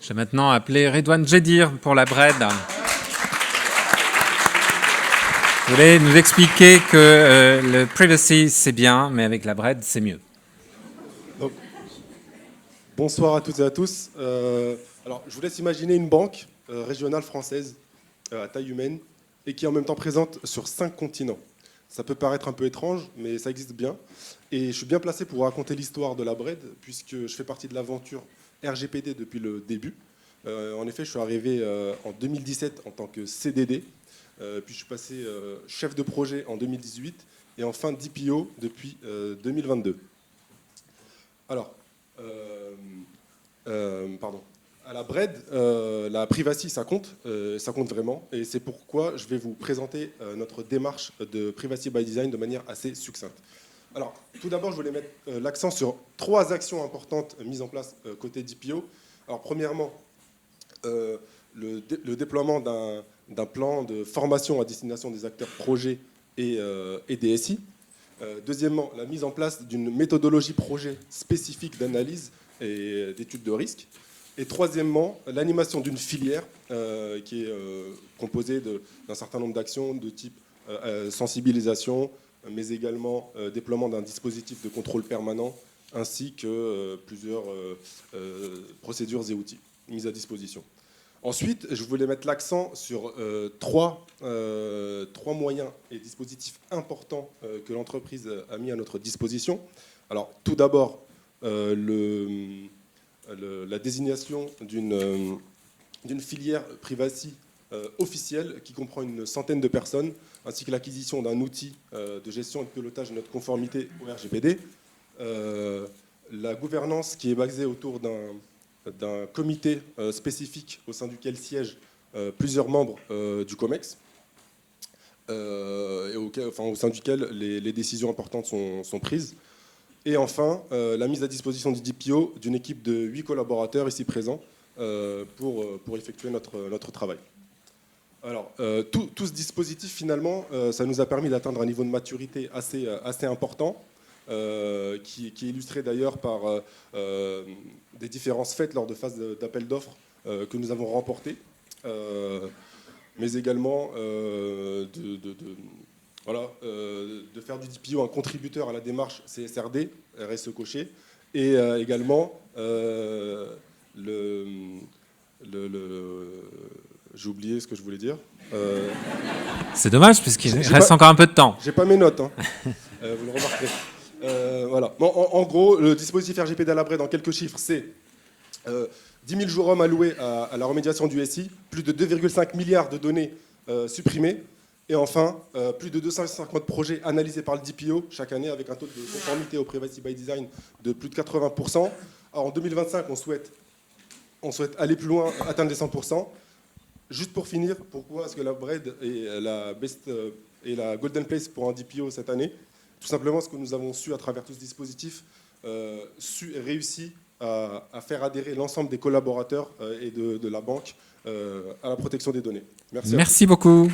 Je vais maintenant appeler Redouane Djedir pour la BRED. Vous voulez nous expliquer que le privacy, c'est bien, mais avec la BRED, c'est mieux. Donc, bonsoir à toutes et à tous. Alors, je vous laisse imaginer une banque régionale française à taille humaine et qui est en même temps présente sur 5 continents. Ça peut paraître un peu étrange, mais ça existe bien. Et je suis bien placé pour raconter l'histoire de la BRED, puisque je fais partie de l'aventure RGPD depuis le début. En effet, je suis arrivé en 2017 en tant que CDD, puis je suis passé chef de projet en 2018 et enfin DPO depuis 2022. Alors, pardon. À la BRED, la privacy, ça compte vraiment, et c'est pourquoi je vais vous présenter notre démarche de Privacy by Design de manière assez succincte. Alors, tout d'abord, je voulais mettre l'accent sur 3 actions importantes mises en place côté DPO. Alors, premièrement, le déploiement d'un plan de formation à destination des acteurs projets et DSI. Deuxièmement, la mise en place d'une méthodologie projet spécifique d'analyse et d'études de risque. Et troisièmement, l'animation d'une filière qui est composée d'un certain nombre d'actions de type sensibilisation, mais également déploiement d'un dispositif de contrôle permanent, ainsi que plusieurs procédures et outils mis à disposition. Ensuite, je voulais mettre l'accent sur trois moyens et dispositifs importants que l'entreprise a mis à notre disposition. Alors, tout d'abord, la désignation d'une filière privacy officielle qui comprend une centaine de personnes, ainsi que l'acquisition d'un outil de gestion et de pilotage de notre conformité au RGPD. La gouvernance qui est basée autour d'un comité spécifique au sein duquel siègent plusieurs membres du COMEX, et au sein duquel les décisions importantes sont prises. Et enfin, la mise à disposition du DPO d'une équipe de 8 collaborateurs ici présents pour effectuer notre travail. Alors, tout ce dispositif, finalement, ça nous a permis d'atteindre un niveau de maturité assez important, qui est illustré d'ailleurs par des différences faites lors de phases d'appel d'offres que nous avons remportées, mais également de faire du DPO un contributeur à la démarche CSRD, RSE coché, et également j'ai oublié ce que je voulais dire. C'est dommage, puisqu'il reste encore un peu de temps. J'ai pas mes notes, hein. Vous le remarquerez. Voilà. Bon, en gros, le dispositif RGPD à la BRED, en quelques chiffres, c'est 10 000 jours hommes alloués à la remédiation du SI, plus de 2,5 milliards de données supprimées, et enfin, plus de 250 projets analysés par le DPO chaque année, avec un taux de conformité au Privacy by Design de plus de 80%. Alors, en 2025, on souhaite aller plus loin, atteindre les 100%. Juste pour finir, pourquoi est-ce que la BRED est la Golden Place pour un DPO cette année? Tout simplement parce que nous avons su, à travers tout ce dispositif, réussi à faire adhérer l'ensemble des collaborateurs et de la banque à la protection des données. Merci beaucoup.